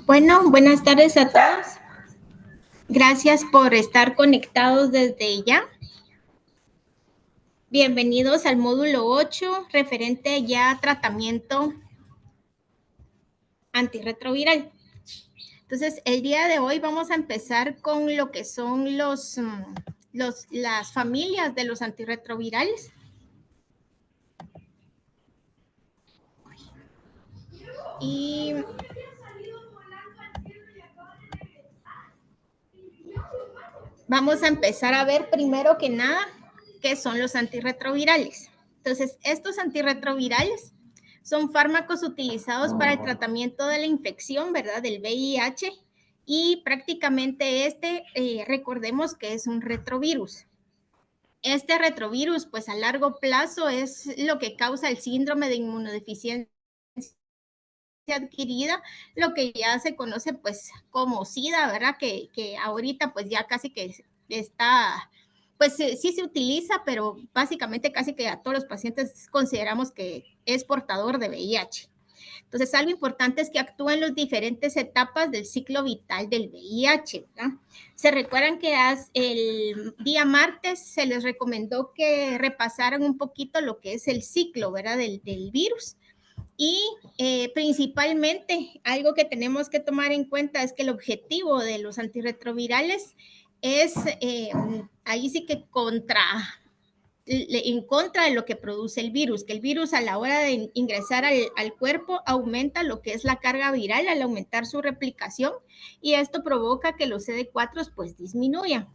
Bueno, buenas tardes a todos. Gracias por estar conectados desde ya. Bienvenidos al módulo 8, referente ya a tratamiento antirretroviral. Entonces, el día de hoy vamos a empezar con lo que son las familias de los antirretrovirales. Y vamos a empezar a ver primero que nada qué son los antirretrovirales. Entonces, estos antirretrovirales son fármacos utilizados para el tratamiento de la infección, ¿verdad? Del VIH y prácticamente recordemos que es un retrovirus. Este retrovirus, pues a largo plazo es lo que causa el síndrome de inmunodeficiencia adquirida, lo que ya se conoce pues como SIDA, ¿verdad? Que ahorita pues ya casi que está, pues sí se utiliza, pero básicamente casi que a todos los pacientes consideramos que es portador de VIH. Entonces, algo importante es que actúa en las diferentes etapas del ciclo vital del VIH, ¿verdad? Se recuerdan que el día martes se les recomendó que repasaran un poquito lo que es el ciclo, ¿verdad? Del virus. Y principalmente algo que tenemos que tomar en cuenta es que el objetivo de los antirretrovirales es ahí sí que en contra de lo que produce el virus, que el virus a la hora de ingresar al cuerpo aumenta lo que es la carga viral al aumentar su replicación y esto provoca que los CD4 pues disminuyan.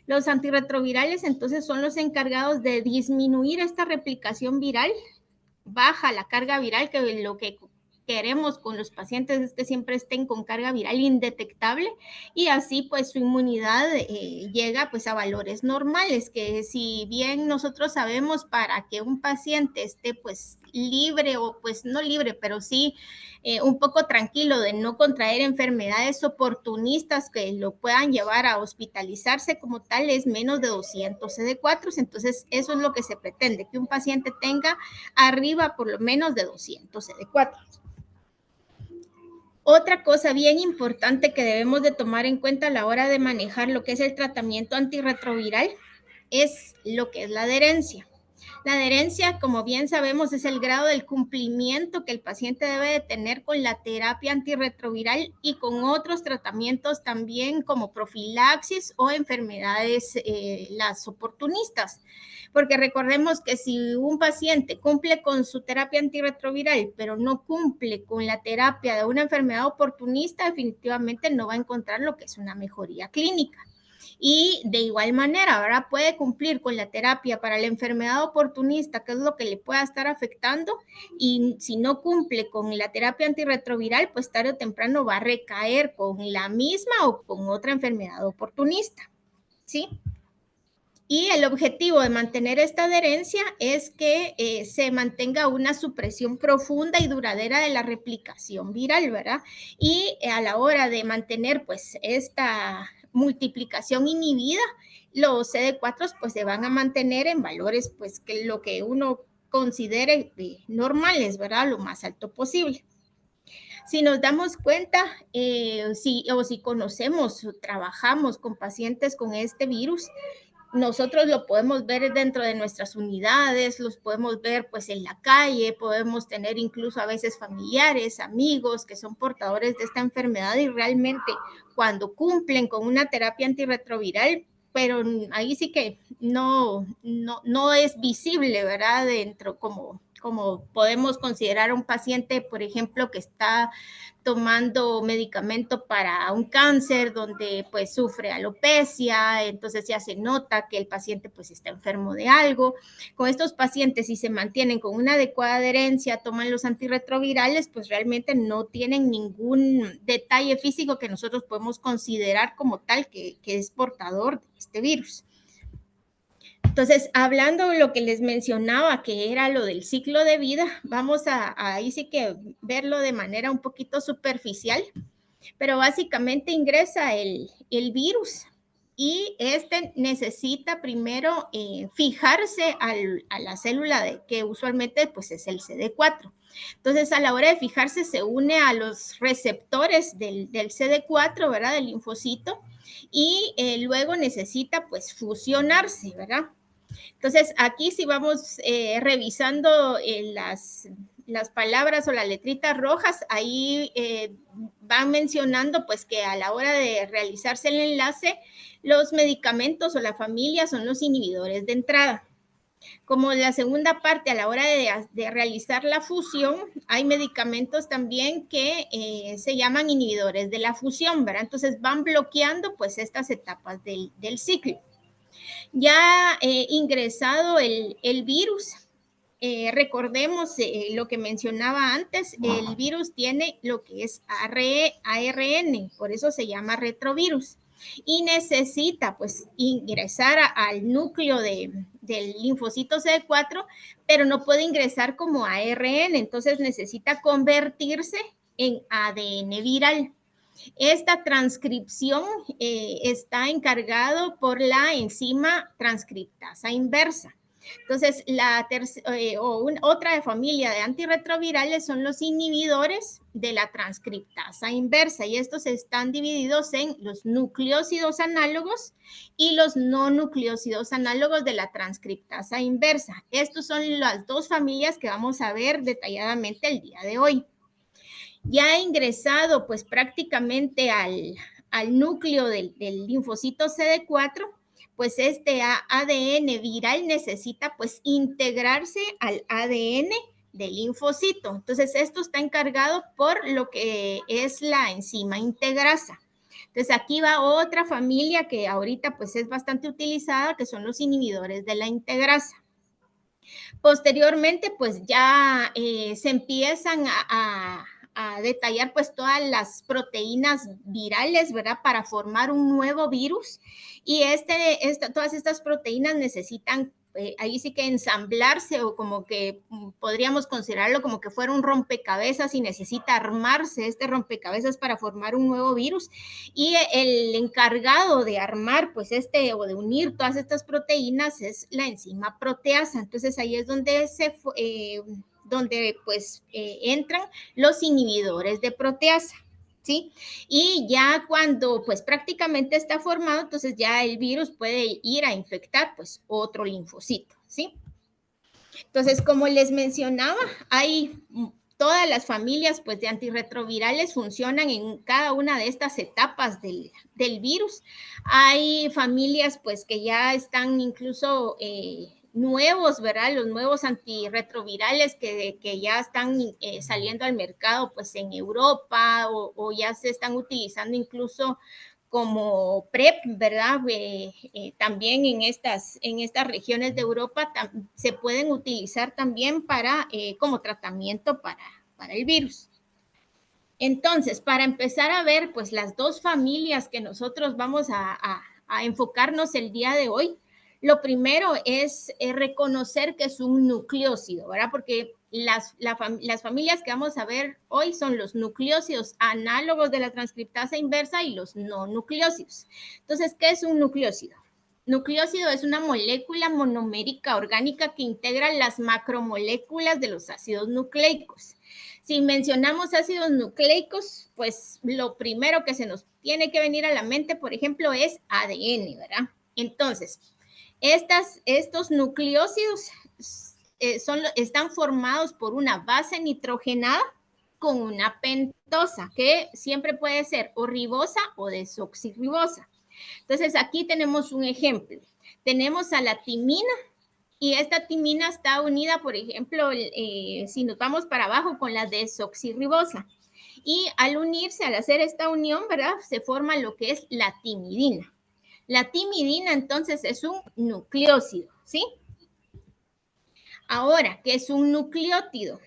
Los antirretrovirales entonces son los encargados de disminuir esta replicación viral, baja la carga viral, que lo que queremos con los pacientes es que siempre estén con carga viral indetectable y así pues su inmunidad llega pues a valores normales, que si bien nosotros sabemos para que un paciente esté pues libre o pues no libre, pero sí un poco tranquilo de no contraer enfermedades oportunistas que lo puedan llevar a hospitalizarse como tal, es menos de 200 CD4, entonces eso es lo que se pretende, que un paciente tenga arriba por lo menos de 200 CD4. Otra cosa bien importante que debemos de tomar en cuenta a la hora de manejar lo que es el tratamiento antirretroviral es lo que es la adherencia. La adherencia, como bien sabemos, es el grado del cumplimiento que el paciente debe de tener con la terapia antirretroviral y con otros tratamientos también como profilaxis o enfermedades las oportunistas. Porque recordemos que si un paciente cumple con su terapia antirretroviral, pero no cumple con la terapia de una enfermedad oportunista, definitivamente no va a encontrar lo que es una mejoría clínica. Y de igual manera, ahora puede cumplir con la terapia para la enfermedad oportunista, que es lo que le pueda estar afectando, y si no cumple con la terapia antirretroviral, pues tarde o temprano va a recaer con la misma o con otra enfermedad oportunista, ¿sí? Y el objetivo de mantener esta adherencia es que se mantenga una supresión profunda y duradera de la replicación viral, ¿verdad? Y a la hora de mantener pues esta multiplicación inhibida, los CD4 pues se van a mantener en valores pues que lo que uno considere normales, ¿verdad? Lo más alto posible. Si nos damos cuenta, si conocemos o trabajamos con pacientes con este virus, nosotros lo podemos ver dentro de nuestras unidades, los podemos ver pues en la calle, podemos tener incluso a veces familiares, amigos que son portadores de esta enfermedad y realmente cuando cumplen con una terapia antirretroviral, pero ahí sí que no es visible, ¿verdad? Dentro como podemos considerar a un paciente, por ejemplo, que está tomando medicamento para un cáncer donde pues sufre alopecia, entonces ya se nota que el paciente pues está enfermo de algo. Con estos pacientes, si se mantienen con una adecuada adherencia, toman los antirretrovirales, pues realmente no tienen ningún detalle físico que nosotros podemos considerar como tal que es portador de este virus. Entonces, hablando de lo que les mencionaba, que era lo del ciclo de vida, vamos a ahí sí que verlo de manera un poquito superficial, pero básicamente ingresa el virus y este necesita primero fijarse a la célula que usualmente pues es el CD4. Entonces, a la hora de fijarse, se une a los receptores del CD4, ¿verdad? Del linfocito, y luego necesita pues fusionarse, ¿verdad? Entonces, aquí si vamos revisando las palabras o las letritas rojas, ahí van mencionando pues que a la hora de realizarse el enlace, los medicamentos o la familia son los inhibidores de entrada. Como la segunda parte, a la hora de realizar la fusión, hay medicamentos también que se llaman inhibidores de la fusión, ¿verdad? Entonces van bloqueando pues estas etapas del ciclo. Ya ingresado el virus, recordemos lo que mencionaba antes, el virus tiene lo que es ARN, por eso se llama retrovirus, y necesita pues ingresar al núcleo del linfocito CD4, pero no puede ingresar como ARN, entonces necesita convertirse en ADN viral. Esta transcripción está encargado por la enzima transcriptasa inversa. Entonces, otra familia de antirretrovirales son los inhibidores de la transcriptasa inversa, y estos están divididos en los nucleósidos análogos y los no nucleósidos análogos de la transcriptasa inversa. Estos son las dos familias que vamos a ver detalladamente el día de hoy. Ya ingresado pues prácticamente al núcleo del linfocito CD4, pues este ADN viral necesita pues integrarse al ADN del linfocito. Entonces esto está encargado por lo que es la enzima integrasa. Entonces aquí va otra familia que ahorita pues es bastante utilizada, que son los inhibidores de la integrasa. Posteriormente, pues ya se empiezan a detallar pues todas las proteínas virales, ¿verdad? Para formar un nuevo virus, y todas estas proteínas necesitan ahí sí que ensamblarse, o como que podríamos considerarlo como que fuera un rompecabezas, y necesita armarse este rompecabezas para formar un nuevo virus, y el encargado de armar pues o de unir todas estas proteínas es la enzima proteasa. Entonces ahí es donde entran los inhibidores de proteasa, ¿sí? Y ya cuando pues prácticamente está formado, entonces ya el virus puede ir a infectar pues otro linfocito, ¿sí? Entonces, como les mencionaba, hay todas las familias pues de antirretrovirales funcionan en cada una de estas etapas del virus. Hay familias pues que ya están incluso nuevos, ¿verdad? Los nuevos antirretrovirales que ya están saliendo al mercado pues en Europa, o ya se están utilizando incluso como PrEP, ¿verdad? También en estas regiones de Europa se pueden utilizar también como tratamiento para el virus. Entonces, para empezar a ver pues las dos familias que nosotros vamos a enfocarnos el día de hoy, lo primero es reconocer que es un nucleócido, ¿verdad? Porque las familias que vamos a ver hoy son los nucleócidos análogos de la transcriptasa inversa y los no nucleócidos. Entonces, ¿qué es un nucleócido? Nucleócido es una molécula monomérica orgánica que integra las macromoléculas de los ácidos nucleicos. Si mencionamos ácidos nucleicos, pues lo primero que se nos tiene que venir a la mente, por ejemplo, es ADN, ¿verdad? Entonces, estos nucleócidos están formados por una base nitrogenada con una pentosa, que siempre puede ser o ribosa o desoxirribosa. Entonces, aquí tenemos un ejemplo. Tenemos a la timina, y esta timina está unida, por ejemplo, si nos vamos para abajo, con la desoxirribosa. Y al unirse, al hacer esta unión, ¿verdad? Se forma lo que es la timidina. La timidina, entonces, es un nucleócido, ¿sí? Ahora, ¿qué es un nucleótido?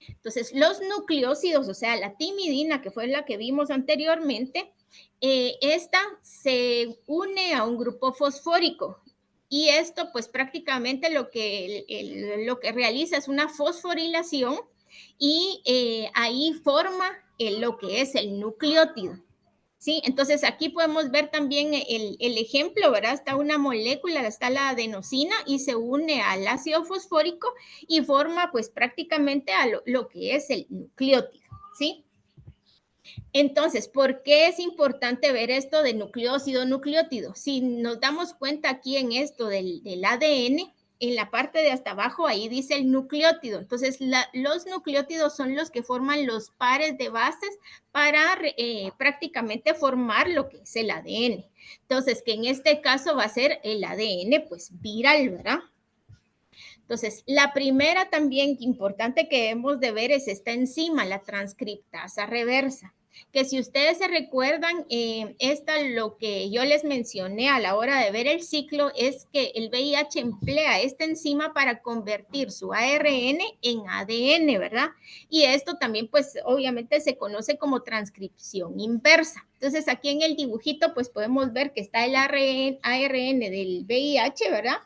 Entonces, los nucleócidos, o sea, la timidina, que fue la que vimos anteriormente, esta se une a un grupo fosfórico, y esto pues prácticamente lo que realiza es una fosforilación, y ahí forma lo que es el nucleótido, ¿sí? Entonces aquí podemos ver también el ejemplo, ¿verdad? Está una molécula, está la adenosina y se une al ácido fosfórico y forma pues prácticamente a lo que es el nucleótido, ¿sí? Entonces, ¿por qué es importante ver esto de nucleócido, nucleótido? Si nos damos cuenta aquí en esto del ADN, en la parte de hasta abajo, ahí dice el nucleótido. Entonces, los nucleótidos son los que forman los pares de bases para prácticamente formar lo que es el ADN. Entonces, que en este caso va a ser el ADN, pues viral, ¿verdad? Entonces, la primera también importante que debemos de ver es esta enzima, la transcriptasa reversa, que si ustedes se recuerdan, esta lo que yo les mencioné a la hora de ver el ciclo es que el VIH emplea esta enzima para convertir su ARN en ADN, ¿verdad? Y esto también, pues, obviamente se conoce como transcripción inversa. Entonces, aquí en el dibujito, pues, podemos ver que está el ARN del VIH, ¿verdad?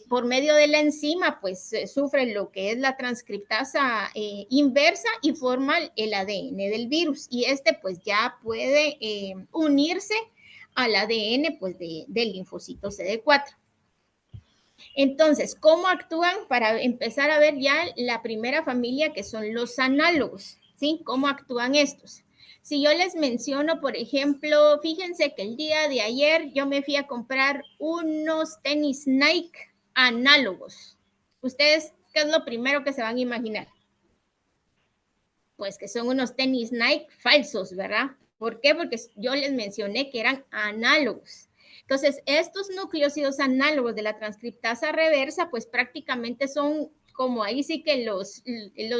Por medio de la enzima, pues sufre lo que es la transcriptasa inversa y forma el ADN del virus. Y este pues ya puede unirse al ADN pues del linfocito CD4. Entonces, ¿cómo actúan? Para empezar a ver ya la primera familia que son los análogos, ¿sí? ¿Cómo actúan estos? Si yo les menciono, por ejemplo, fíjense que el día de ayer yo me fui a comprar unos tenis Nike análogos. ¿Ustedes qué es lo primero que se van a imaginar? Pues que son unos tenis Nike falsos, ¿verdad? ¿Por qué? Porque yo les mencioné que eran análogos. Entonces, estos nucleócidos análogos de la transcriptasa reversa, pues prácticamente son como ahí sí que los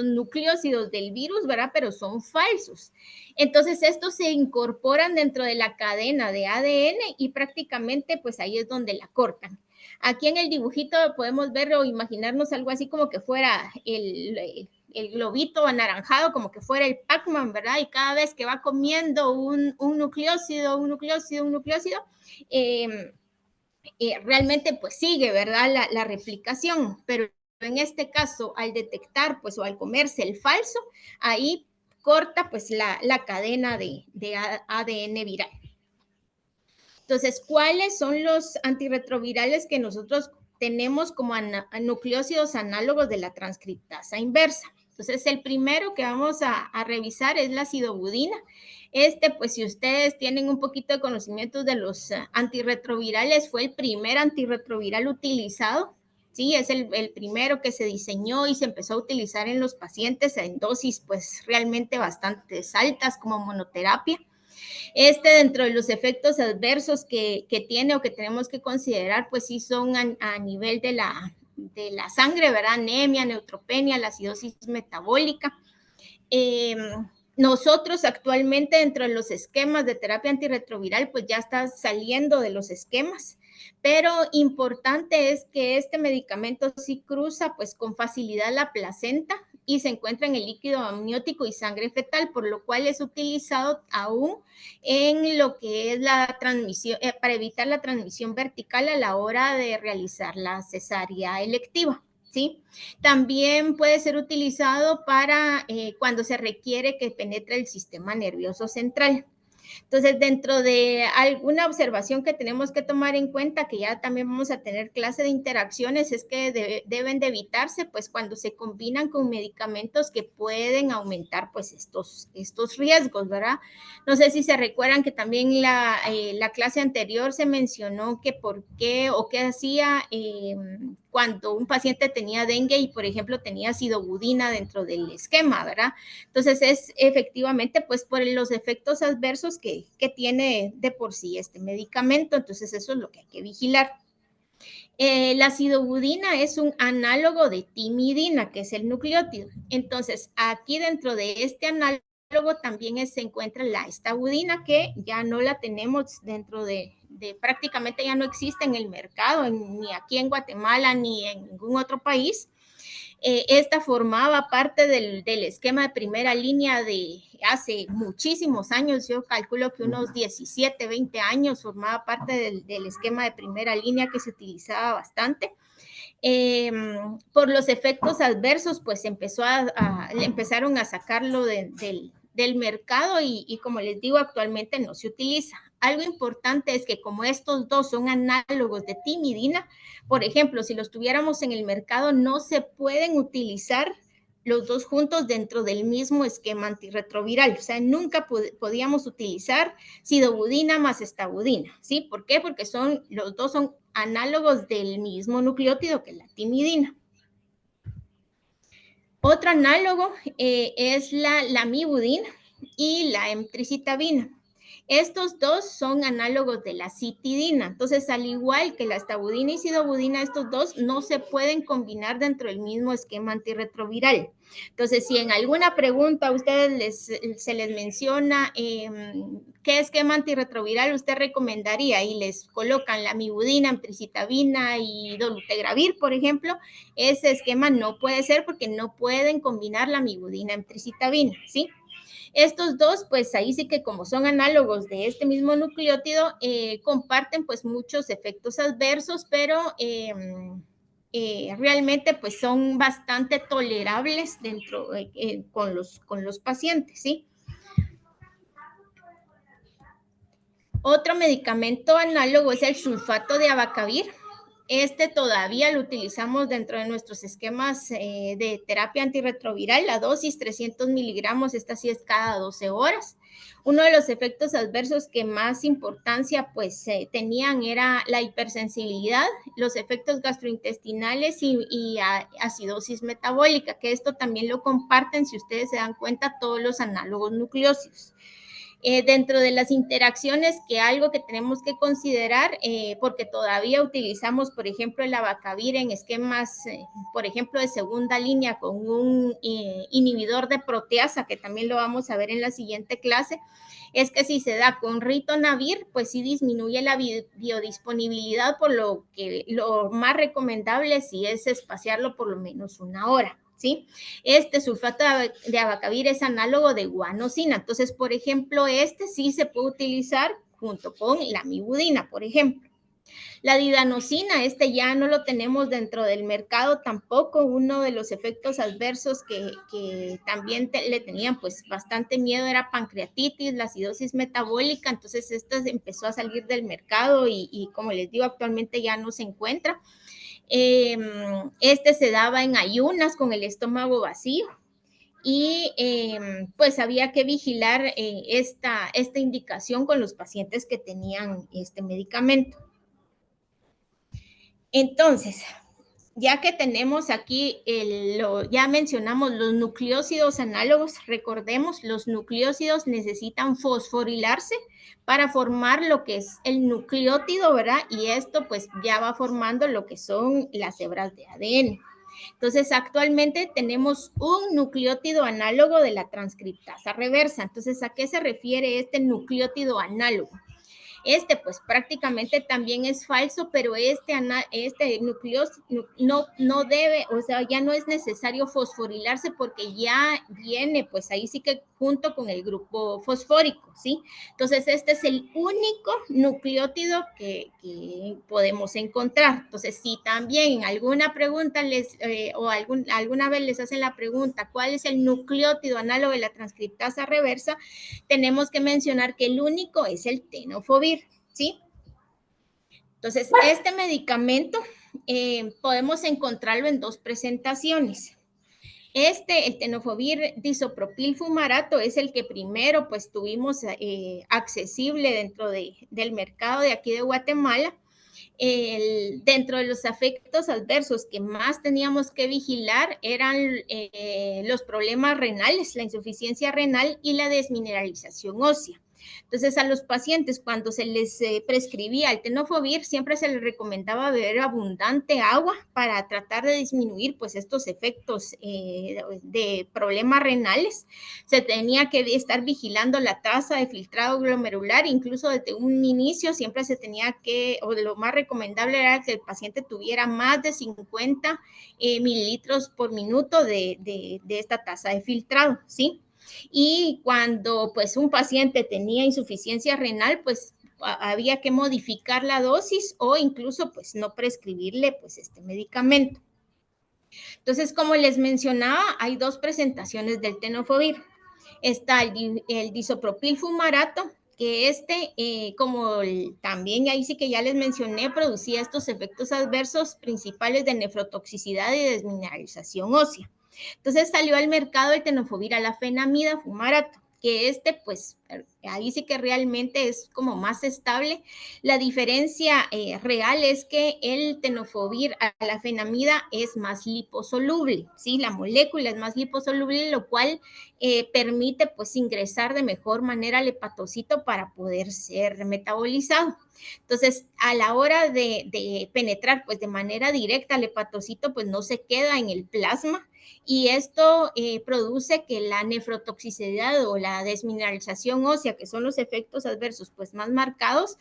nucleócidos del virus, ¿verdad? Pero son falsos. Entonces, estos se incorporan dentro de la cadena de ADN y prácticamente pues ahí es donde la cortan. Aquí en el dibujito podemos ver o imaginarnos algo así como que fuera el globito anaranjado, como que fuera el Pac-Man, ¿verdad? Y cada vez que va comiendo un nucleócido, un nucleócido, un nucleócido, realmente pues sigue, ¿verdad? La replicación, pero en este caso, al detectar, pues, o al comerse el falso, ahí corta, pues, la cadena de ADN viral. Entonces, ¿cuáles son los antirretrovirales que nosotros tenemos como nucleócidos análogos de la transcriptasa inversa? Entonces, el primero que vamos a revisar es la acidobudina. Pues si ustedes tienen un poquito de conocimientos de los antirretrovirales, fue el primer antirretroviral utilizado. Sí, es el primero que se diseñó y se empezó a utilizar en los pacientes en dosis pues realmente bastante altas como monoterapia. Dentro de los efectos adversos que tiene o que tenemos que considerar, pues sí son a nivel de la sangre, ¿verdad? Anemia, neutropenia, la acidosis metabólica. Nosotros actualmente dentro de los esquemas de terapia antirretroviral, pues ya está saliendo de los esquemas, pero importante es que este medicamento sí cruza pues con facilidad la placenta y se encuentra en el líquido amniótico y sangre fetal, por lo cual es utilizado aún en lo que es la transmisión, para evitar la transmisión vertical a la hora de realizar la cesárea electiva. ¿Sí? También puede ser utilizado para cuando se requiere que penetre el sistema nervioso central. Entonces, dentro de alguna observación que tenemos que tomar en cuenta, que ya también vamos a tener clase de interacciones, es que deben de evitarse, pues, cuando se combinan con medicamentos que pueden aumentar, pues, estos riesgos, ¿verdad? No sé si se recuerdan que también la clase anterior se mencionó que por qué o qué hacía cuando un paciente tenía dengue y, por ejemplo, tenía acidobudina dentro del esquema, ¿verdad? Entonces, es efectivamente, pues, por los efectos adversos que tiene de por sí este medicamento. Entonces, eso es lo que hay que vigilar. La acidobudina es un análogo de timidina, que es el nucleótido. Entonces, aquí dentro de este análogo también se encuentra la estabudina, que ya no la tenemos dentro de prácticamente ya no existe en el mercado, ni aquí en Guatemala, ni en ningún otro país. Esta formaba parte del esquema de primera línea de hace muchísimos años, yo calculo que unos 17, 20 años formaba parte del esquema de primera línea que se utilizaba bastante. Por los efectos adversos, pues empezaron a sacarlo del mercado y como les digo, actualmente no se utiliza. Algo importante es que como estos dos son análogos de timidina, por ejemplo, si los tuviéramos en el mercado, no se pueden utilizar los dos juntos dentro del mismo esquema antirretroviral. O sea, nunca podíamos utilizar sidobudina más estabudina, ¿sí? ¿Por qué? Porque los dos son análogos del mismo nucleótido que la timidina. Otro análogo es la lamivudina y la emtricitabina. Estos dos son análogos de la citidina. Entonces, al igual que la estabudina y sidobudina, estos dos no se pueden combinar dentro del mismo esquema antirretroviral. Entonces, si en alguna pregunta a ustedes se les menciona qué esquema antirretroviral usted recomendaría y les colocan la lamivudina, emtricitabina y dolutegravir, por ejemplo, ese esquema no puede ser porque no pueden combinar la lamivudina, emtricitabina, ¿sí? Estos dos, pues ahí sí que como son análogos de este mismo nucleótido, comparten pues muchos efectos adversos, pero realmente pues son bastante tolerables con los pacientes, ¿sí? Otro medicamento análogo es el sulfato de abacavir. Este todavía lo utilizamos dentro de nuestros esquemas de terapia antirretroviral, la dosis 300 miligramos, esta sí es cada 12 horas. Uno de los efectos adversos que más importancia pues tenían era la hipersensibilidad, los efectos gastrointestinales y acidosis metabólica, que esto también lo comparten, si ustedes se dan cuenta, todos los análogos nucleósidos. Dentro de las interacciones, que algo que tenemos que considerar, porque todavía utilizamos, por ejemplo, el abacavir en esquemas, por ejemplo, de segunda línea con un inhibidor de proteasa, que también lo vamos a ver en la siguiente clase, es que si se da con ritonavir, pues sí disminuye la biodisponibilidad, por lo que lo más recomendable sí es espaciarlo por lo menos 1 hora. ¿Sí? Este sulfato de abacavir es análogo de guanosina. Entonces, por ejemplo, este sí se puede utilizar junto con la lamivudina, por ejemplo. La didanosina, este ya no lo tenemos dentro del mercado tampoco. Uno de los efectos adversos que también le tenían pues bastante miedo era pancreatitis, la acidosis metabólica. Entonces, esta empezó a salir del mercado y como les digo, actualmente ya no se encuentra. Este se daba en ayunas con el estómago vacío y pues había que vigilar esta indicación con los pacientes que tenían este medicamento. Entonces, ya que tenemos aquí, ya mencionamos los nucleósidos análogos, recordemos, los nucleósidos necesitan fosforilarse para formar lo que es el nucleótido, ¿verdad? Y esto pues ya va formando lo que son las hebras de ADN. Entonces, actualmente tenemos un nucleótido análogo de la transcriptasa reversa. Entonces, ¿a qué se refiere este nucleótido análogo? Este pues prácticamente también es falso, pero este nucleósido no debe, o sea, ya no es necesario fosforilarse porque ya viene pues ahí sí que junto con el grupo fosfórico, ¿sí? Entonces este es el único nucleótido que podemos encontrar. Entonces si también en alguna pregunta alguna vez les hacen la pregunta, ¿cuál es el nucleótido análogo de la transcriptasa reversa? Tenemos que mencionar que el único es el tenofovir, ¿sí? Entonces, este medicamento podemos encontrarlo en 2 presentaciones. El tenofovir disopropilfumarato es el que primero pues tuvimos accesible dentro del mercado de aquí de Guatemala. Dentro de los efectos adversos que más teníamos que vigilar eran los problemas renales, la insuficiencia renal y la desmineralización ósea. Entonces, a los pacientes cuando se les prescribía el tenofovir, siempre se les recomendaba beber abundante agua para tratar de disminuir pues estos efectos de problemas renales. Se tenía que estar vigilando la tasa de filtrado glomerular, incluso desde un inicio siempre se tenía o lo más recomendable era que el paciente tuviera más de 50 mililitros por minuto de esta tasa de filtrado, ¿sí? Y cuando pues un paciente tenía insuficiencia renal, pues había que modificar la dosis o incluso pues no prescribirle pues este medicamento. Entonces, como les mencionaba, hay 2 presentaciones del tenofovir. Está el disopropil fumarato, que como también ahí sí que ya les mencioné, producía estos efectos adversos principales de nefrotoxicidad y desmineralización ósea. Entonces salió al mercado el tenofovir alafenamida fumarato, que pues ahí sí que realmente es como más estable. La diferencia real es que el tenofovir alafenamida es más liposoluble, ¿sí? La molécula es más liposoluble, lo cual permite pues ingresar de mejor manera al hepatocito para poder ser metabolizado. Entonces, a la hora de penetrar pues de manera directa al hepatocito, pues no se queda en el plasma, y esto produce que la nefrotoxicidad o la desmineralización ósea, que son los efectos adversos pues más marcados,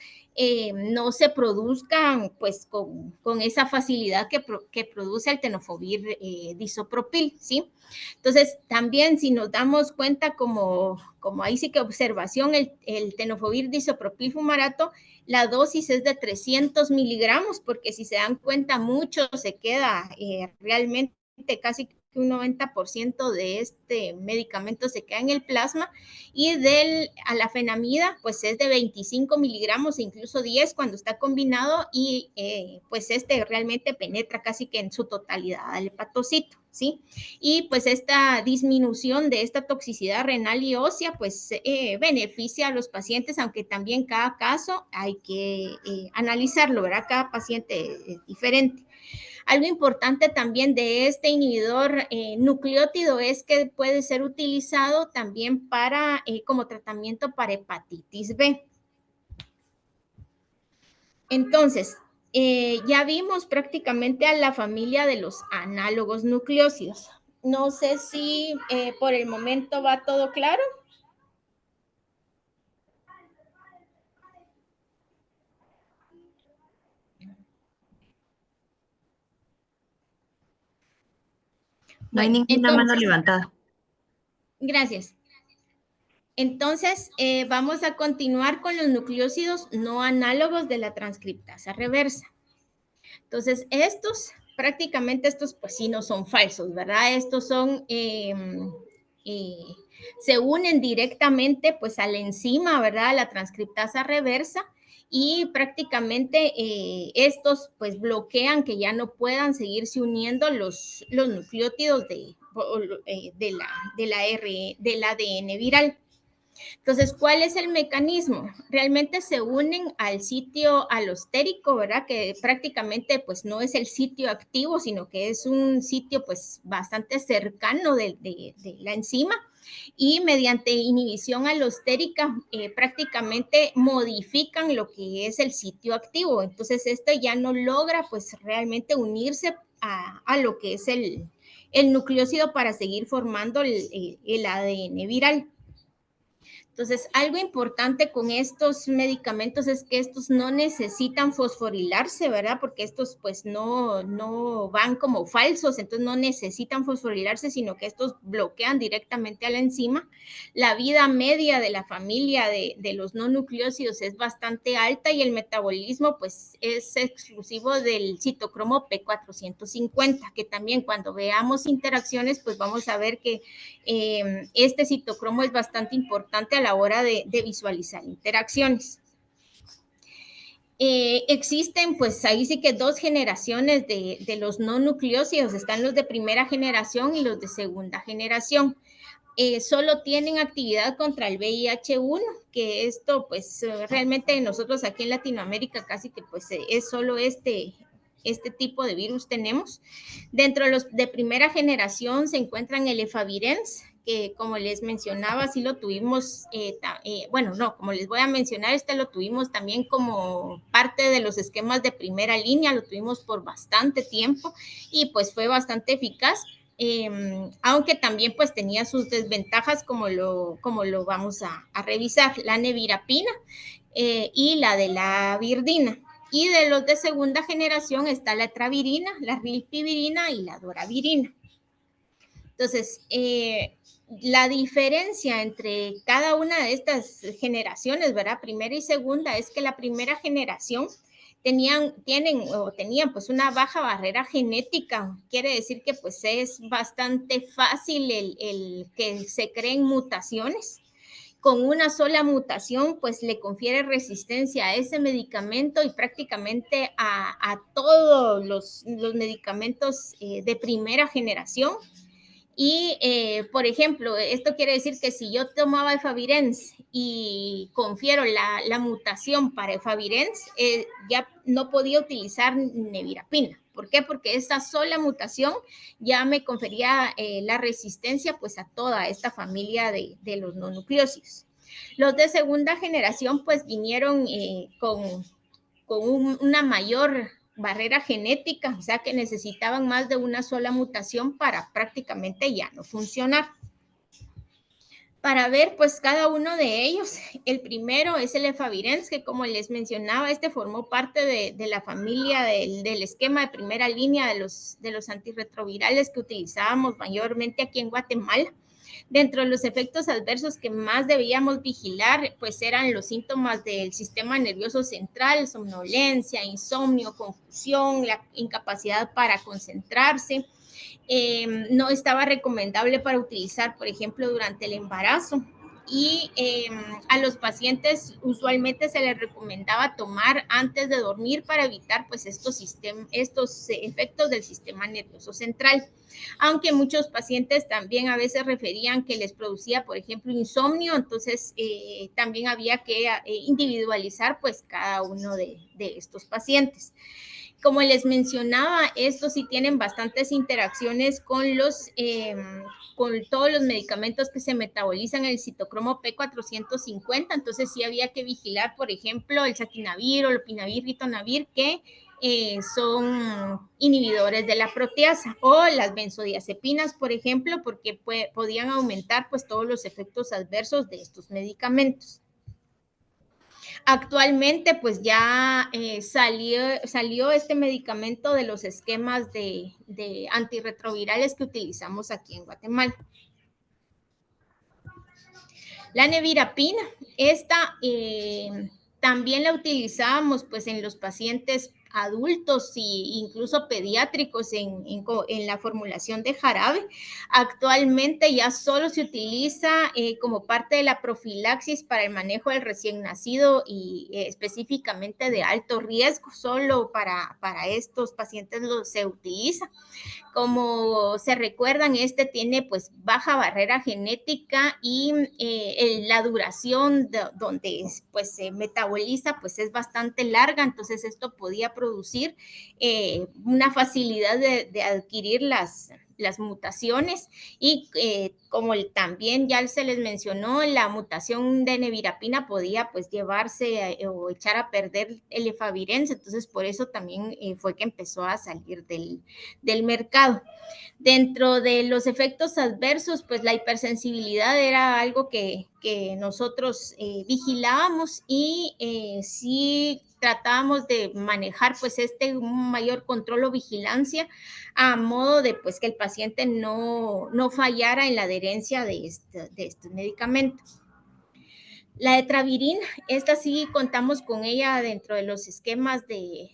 no se produzcan pues con esa facilidad que produce el tenofovir disopropil, ¿sí? Entonces, también si nos damos cuenta como ahí sí que observación, el tenofovir disopropil fumarato, la dosis es de 300 miligramos, porque si se dan cuenta, mucho se queda realmente casi que un 90% de este medicamento se queda en el plasma, y del alafenamida pues es de 25 miligramos, incluso 10 cuando está combinado, y pues realmente penetra casi que en su totalidad al hepatocito, ¿sí? Y pues esta disminución de esta toxicidad renal y ósea pues beneficia a los pacientes, aunque también cada caso hay que analizarlo, ¿verdad? Cada paciente es diferente. Algo importante también de este inhibidor nucleótido es que puede ser utilizado también como tratamiento para hepatitis B. Entonces, ya vimos prácticamente a la familia de los análogos nucleósidos. No sé si por el momento va todo claro. No hay Bueno, ninguna mano entonces, levantada. gracias. Entonces, vamos a continuar con los nucleósidos no análogos de la transcriptasa reversa. Entonces, prácticamente pues sí no son falsos, ¿verdad? Estos se unen directamente pues a la enzima, ¿verdad? La transcriptasa reversa, y prácticamente estos pues bloquean que ya no puedan seguirse uniendo los nucleótidos del ADN viral. Entonces, ¿cuál es el mecanismo? Realmente se unen al sitio alostérico, ¿verdad? Que prácticamente pues no es el sitio activo, sino que es un sitio pues bastante cercano de la enzima, y mediante inhibición alostérica prácticamente modifican lo que es el sitio activo. Entonces, esto ya no logra pues realmente unirse a lo que es el nucleósido para seguir formando el ADN viral. Entonces, algo importante con estos medicamentos es que estos no necesitan fosforilarse, ¿verdad? Porque estos pues no van como falsos, entonces no necesitan fosforilarse, sino que estos bloquean directamente a la enzima. La vida media de la familia de los no nucleósidos es bastante alta, y el metabolismo pues es exclusivo del citocromo P450, que también cuando veamos interacciones pues vamos a ver que este citocromo es bastante importante a la hora de visualizar interacciones. Existen pues ahí sí que dos generaciones de los no nucleósidos, están los de primera generación y los de segunda generación. Solo tienen actividad contra el VIH-1, que esto pues realmente nosotros aquí en Latinoamérica casi que pues es solo este tipo de virus tenemos. Dentro de los de primera generación se encuentran el efavirenz, que como les mencionaba, sí lo tuvimos, como les voy a mencionar, lo tuvimos también como parte de los esquemas de primera línea, lo tuvimos por bastante tiempo y pues fue bastante eficaz. Aunque también pues tenía sus desventajas, como lo vamos a revisar, la nevirapina y la de la virdina. Y de los de segunda generación está la etravirina, la rilpivirina y la doravirina. Entonces, la diferencia entre cada una de estas generaciones, ¿verdad? Primera y segunda, es que la primera generación tenían pues una baja barrera genética. Quiere decir que pues es bastante fácil el que se creen mutaciones. Con una sola mutación, pues le confiere resistencia a ese medicamento y prácticamente a todos los medicamentos de primera generación. Y, por ejemplo, esto quiere decir que si yo tomaba Efavirenz y confiero la mutación para Efavirenz, ya no podía utilizar nevirapina. ¿Por qué? Porque esa sola mutación ya me confería la resistencia pues a toda esta familia de los no nucleósidos. Los de segunda generación pues vinieron con una mayor barrera genética, o sea que necesitaban más de una sola mutación para prácticamente ya no funcionar. Para ver pues cada uno de ellos, el primero es el Efavirenz, que como les mencionaba, este formó parte de la familia del esquema de primera línea de los antirretrovirales que utilizábamos mayormente aquí en Guatemala. Dentro de los efectos adversos que más debíamos vigilar, pues eran los síntomas del sistema nervioso central, somnolencia, insomnio, confusión, la incapacidad para concentrarse. No estaba recomendable para utilizar, por ejemplo, durante el embarazo. Y a los pacientes usualmente se les recomendaba tomar antes de dormir para evitar pues estos efectos del sistema nervioso central. Aunque muchos pacientes también a veces referían que les producía, por ejemplo, insomnio, entonces también había que individualizar pues cada uno de estos pacientes. Como les mencionaba, estos sí tienen bastantes interacciones con con todos los medicamentos que se metabolizan en el citocromo P450, entonces sí había que vigilar, por ejemplo, el satinavir o el lopinavir, ritonavir, que son inhibidores de la proteasa, o las benzodiazepinas, por ejemplo, porque podían aumentar pues todos los efectos adversos de estos medicamentos. Actualmente pues ya salió este medicamento de los esquemas de antirretrovirales que utilizamos aquí en Guatemala. La nevirapina, esta también la utilizábamos pues en los pacientes adultos e incluso pediátricos en la formulación de jarabe. Actualmente ya solo se utiliza como parte de la profilaxis para el manejo del recién nacido y específicamente de alto riesgo. Solo para estos pacientes se utiliza. Como se recuerdan, este tiene pues baja barrera genética y la duración donde pues se metaboliza pues es bastante larga, entonces esto podía producir una facilidad de adquirir las mutaciones y como también ya se les mencionó, la mutación de nevirapina podía pues llevarse o echar a perder el Efavirenz, entonces por eso también fue que empezó a salir del mercado. Dentro de los efectos adversos, pues la hipersensibilidad era algo que nosotros vigilábamos y sí tratábamos de manejar pues un mayor control o vigilancia a modo de pues que el paciente no fallara en la adherencia de este medicamento. La etravirina, esta sí contamos con ella dentro de los esquemas de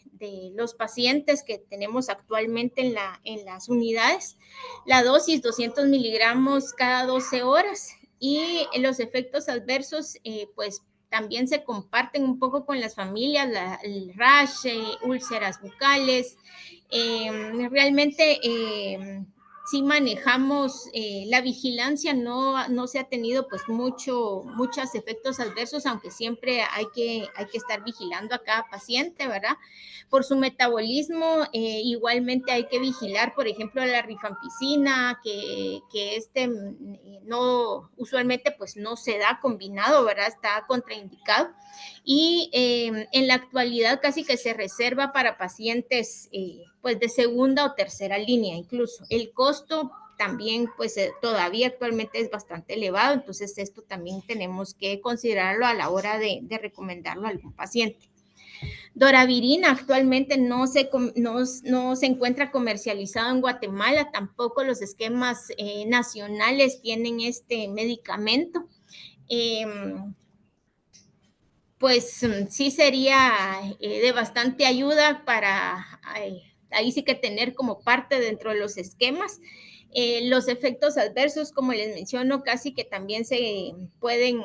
los pacientes que tenemos actualmente en las unidades. La dosis 200 miligramos cada 12 horas y los efectos adversos pues también se comparten un poco con las familias, el rash, úlceras bucales. Realmente sí manejamos la vigilancia, no se ha tenido pues muchos efectos adversos, aunque siempre hay que estar vigilando a cada paciente, ¿verdad? Por su metabolismo, igualmente hay que vigilar, por ejemplo, la rifampicina, que no, usualmente pues no se da combinado, ¿verdad? Está contraindicado. Y en la actualidad casi que se reserva para pacientes pues de segunda o tercera línea incluso. El costo también pues todavía actualmente es bastante elevado, entonces esto también tenemos que considerarlo a la hora de recomendarlo a algún paciente. Doravirina actualmente no se encuentra comercializado en Guatemala, tampoco los esquemas nacionales tienen este medicamento. pues sí sería de bastante ayuda para ahí sí que tener como parte dentro de los esquemas. Los efectos adversos, como les menciono, casi que también se pueden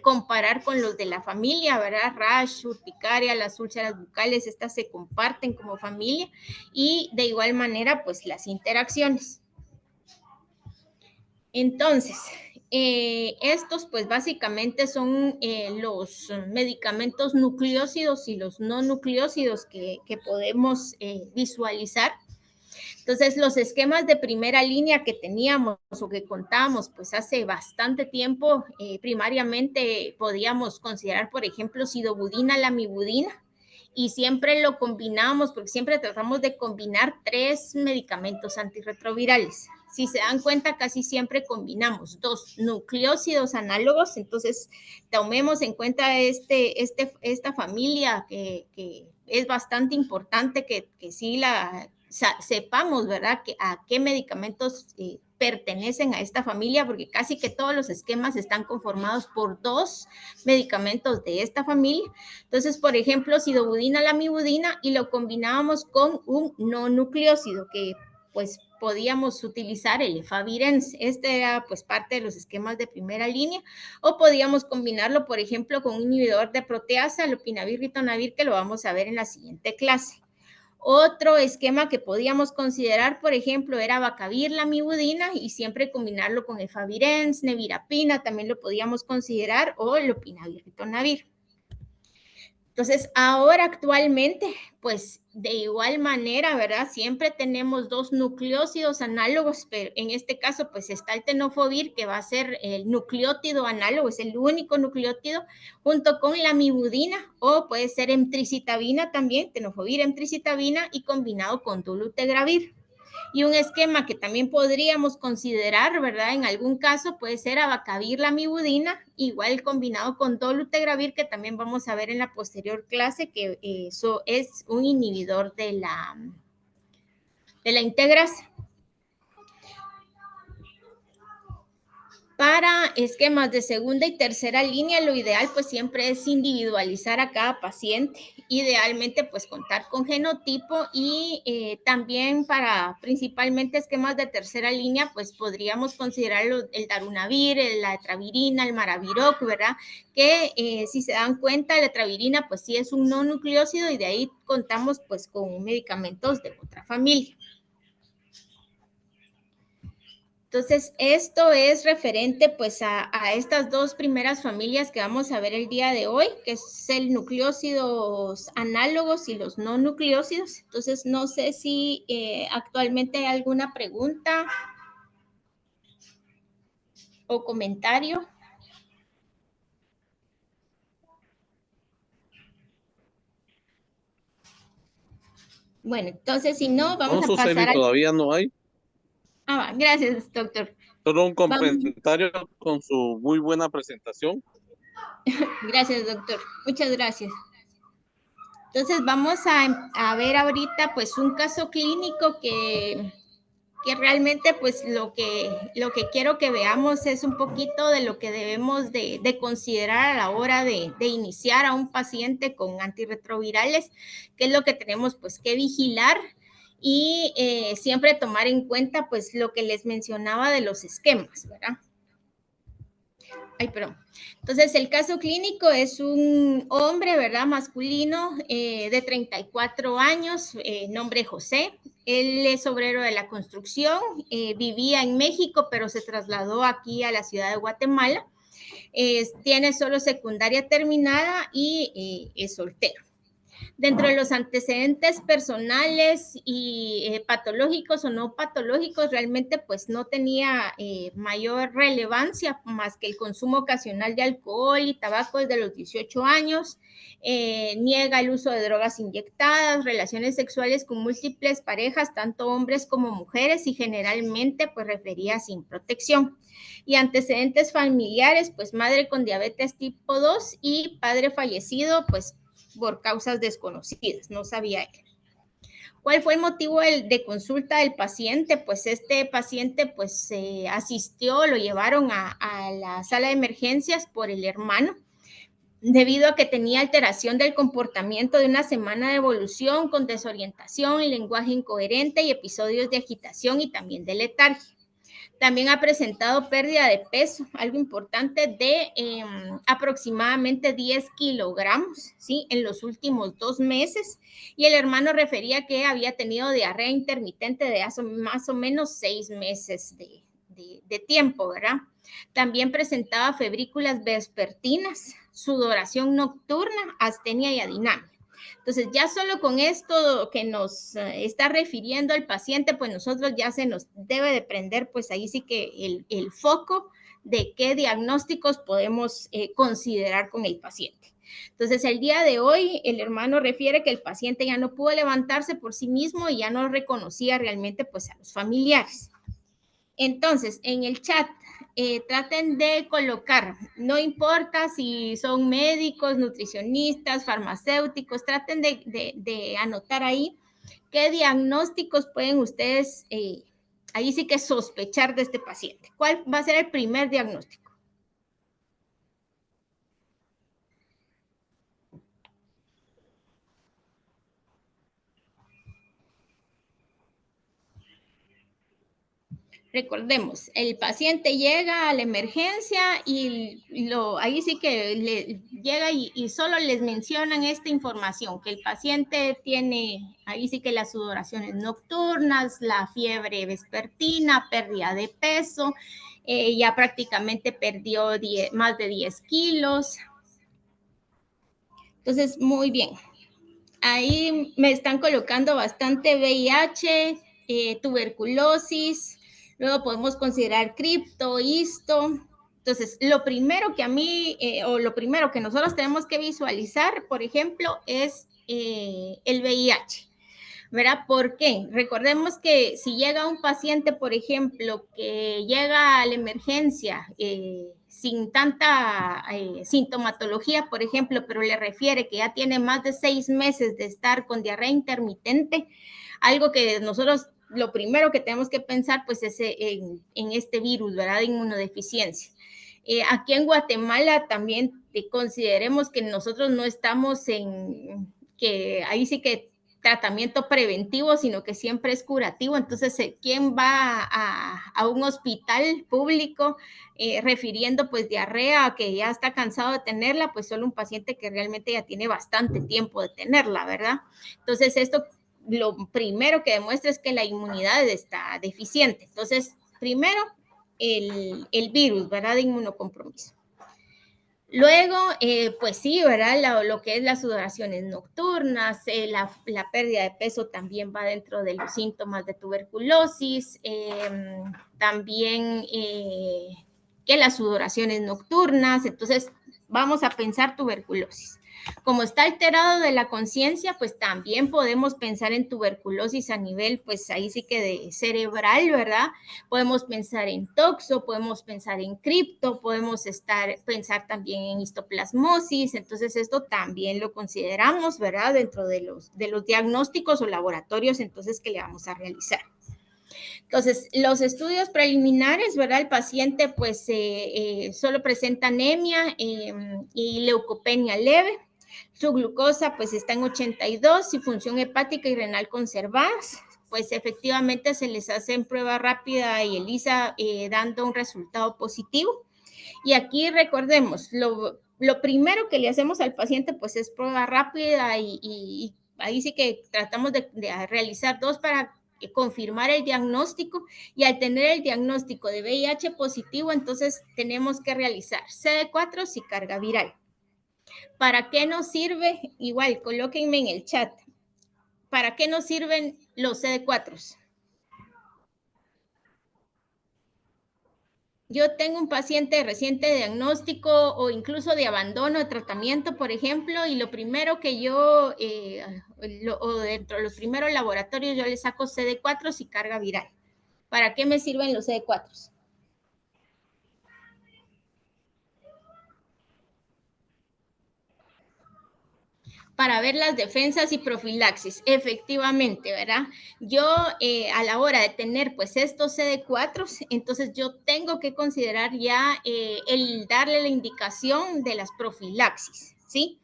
comparar con los de la familia, ¿verdad? Rash, urticaria, las úlceras bucales, estas se comparten como familia y de igual manera, pues las interacciones. Entonces, estos pues básicamente son los medicamentos nucleócidos y los no nucleócidos que podemos visualizar. Entonces, los esquemas de primera línea que teníamos o que contábamos pues hace bastante tiempo, primariamente podíamos considerar, por ejemplo, sidobudina, lamivudina, y siempre lo combinábamos porque siempre tratamos de combinar 3 medicamentos antirretrovirales. Si se dan cuenta, casi siempre combinamos 2 nucleócidos análogos, entonces tomemos en cuenta esta familia que es bastante importante que sí sepamos, ¿verdad?, a qué medicamentos pertenecen a esta familia, porque casi que todos los esquemas están conformados por 2 medicamentos de esta familia. Entonces, por ejemplo, sidobudina, lamivudina, y lo combinábamos con un no nucleócido, que pues podíamos utilizar el efavirenz. Este era pues parte de los esquemas de primera línea, o podíamos combinarlo, por ejemplo, con un inhibidor de proteasa, lopinavir, ritonavir, que lo vamos a ver en la siguiente clase. Otro esquema que podíamos considerar, por ejemplo, era bacavir, lamivudina, y siempre combinarlo con efavirenz, nevirapina, también lo podíamos considerar, o lopinavir, ritonavir. Entonces, ahora actualmente, pues de igual manera, ¿verdad? Siempre tenemos 2 nucleócidos análogos, pero en este caso, pues está el tenofovir, que va a ser el nucleótido análogo, es el único nucleótido, junto con la lamivudina, o puede ser emtricitabina también, tenofovir, emtricitabina, y combinado con dolutegravir. Y un esquema que también podríamos considerar, ¿verdad? En algún caso puede ser abacavir, lamivudina, igual combinado con dolutegravir, que también vamos a ver en la posterior clase, que eso es un inhibidor de la integrasa. Para esquemas de segunda y tercera línea, lo ideal pues siempre es individualizar a cada paciente, idealmente pues contar con genotipo, y también para principalmente esquemas de tercera línea pues podríamos considerar el darunavir, la etravirina, el maraviroc, ¿verdad? Que si se dan cuenta, la etravirina pues sí es un no nucleócido, y de ahí contamos pues con medicamentos de otra familia. Entonces, esto es referente pues a estas 2 primeras familias que vamos a ver el día de hoy, que es el nucleócidos análogos y los no nucleócidos. Entonces, no sé si actualmente hay alguna pregunta o comentario. Bueno, entonces si no, vamos a pasar todavía no hay. Gracias, doctor. Solo un comentario con su muy buena presentación. Gracias, doctor. Muchas gracias. Entonces vamos a ver ahorita pues un caso clínico que realmente pues lo que quiero que veamos es un poquito de lo que debemos de considerar a la hora de iniciar a un paciente con antirretrovirales, que es lo que tenemos pues que vigilar, y siempre tomar en cuenta pues lo que les mencionaba de los esquemas, ¿verdad? Perdón. Entonces, el caso clínico es un hombre, ¿verdad? Masculino, de 34 años, nombre José. Él es obrero de la construcción, vivía en México, pero se trasladó aquí a la ciudad de Guatemala. Tiene solo secundaria terminada y es soltero. Dentro de los antecedentes personales y patológicos o no patológicos, realmente pues no tenía mayor relevancia más que el consumo ocasional de alcohol y tabaco desde los 18 años. Niega el uso de drogas inyectadas, relaciones sexuales con múltiples parejas, tanto hombres como mujeres, y generalmente pues refería sin protección. Y antecedentes familiares, pues madre con diabetes tipo 2 y padre fallecido pues por causas desconocidas, no sabía él. ¿Cuál fue el motivo de consulta del paciente? Pues este paciente pues asistió, lo llevaron a la sala de emergencias por el hermano. debido a que tenía alteración del comportamiento de una semana de evolución con desorientación, lenguaje incoherente y episodios de agitación y también de letargia. También ha presentado pérdida de peso, algo importante, de aproximadamente 10 kilogramos, ¿sí? En los últimos 2 meses. Y el hermano refería que había tenido diarrea intermitente de más o menos 6 meses de tiempo, ¿verdad? También presentaba febrículas vespertinas, sudoración nocturna, astenia y adinamia. Entonces, ya solo con esto que nos está refiriendo el paciente, pues nosotros ya se nos debe de prender, pues ahí sí que el foco de qué diagnósticos podemos considerar con el paciente. Entonces, el día de hoy, el hermano refiere que el paciente ya no pudo levantarse por sí mismo y ya no reconocía realmente, pues, a los familiares. Entonces, en el chat, traten de colocar, no importa si son médicos, nutricionistas, farmacéuticos, traten de anotar ahí qué diagnósticos pueden ustedes, ahí sí que sospechar de este paciente. ¿Cuál va a ser el primer diagnóstico? Recordemos, el paciente llega a la emergencia y ahí sí que llega y solo les mencionan esta información, que el paciente tiene, ahí sí que las sudoraciones nocturnas, la fiebre vespertina, pérdida de peso, ya prácticamente perdió más de 10 kilos. Entonces, muy bien. Ahí me están colocando bastante VIH, tuberculosis, luego podemos considerar cripto, histo. Entonces, lo primero que a mí, o lo primero que nosotros tenemos que visualizar, por ejemplo, es el VIH, ¿verdad? ¿Por qué? Recordemos que si llega un paciente, por ejemplo, que llega a la emergencia sin tanta sintomatología, por ejemplo, pero le refiere que ya tiene más de 6 meses de estar con diarrea intermitente, algo que nosotros lo primero que tenemos que pensar pues es en este virus, ¿verdad? De inmunodeficiencia. Aquí en Guatemala también consideremos que nosotros no estamos en, que ahí sí que tratamiento preventivo, sino que siempre es curativo. Entonces, ¿quién va a un hospital público refiriendo pues diarrea, que ya está cansado de tenerla? Pues solo un paciente que realmente ya tiene bastante tiempo de tenerla, ¿verdad? Entonces, esto lo primero que demuestra es que la inmunidad está deficiente. Entonces, primero, el virus, ¿verdad? De inmunocompromiso. Luego, pues sí, ¿verdad? Lo que es las sudoraciones nocturnas, la pérdida de peso también va dentro de los síntomas de tuberculosis, también que las sudoraciones nocturnas, entonces vamos a pensar tuberculosis. Como está alterado de la conciencia, pues también podemos pensar en tuberculosis a nivel, pues ahí sí que de cerebral, ¿verdad? Podemos pensar en toxo, podemos pensar en cripto, podemos pensar también en histoplasmosis, entonces esto también lo consideramos, ¿verdad? Dentro de los diagnósticos o laboratorios, entonces, que le vamos a realizar. Entonces, los estudios preliminares, ¿verdad? El paciente pues solo presenta anemia y leucopenia leve. Su glucosa pues está en 82 y función hepática y renal conservadas. Pues efectivamente se les hace en prueba rápida y ELISA dando un resultado positivo. Y aquí recordemos, lo primero que le hacemos al paciente pues es prueba rápida y ahí sí que tratamos de realizar 2 para confirmar el diagnóstico, y al tener el diagnóstico de VIH positivo, entonces tenemos que realizar CD4 y carga viral. ¿Para qué nos sirve? Igual, colóquenme en el chat. ¿Para qué nos sirven los CD4? Yo tengo un paciente reciente diagnóstico o incluso de abandono de tratamiento, por ejemplo, y lo primero que yo, o dentro de los primeros laboratorios, yo le saco CD4 y carga viral. ¿Para qué me sirven los CD4? para ver las defensas y profilaxis. Efectivamente, ¿verdad? Yo a la hora de tener pues estos CD4, entonces yo tengo que considerar ya el darle la indicación de las profilaxis, ¿sí?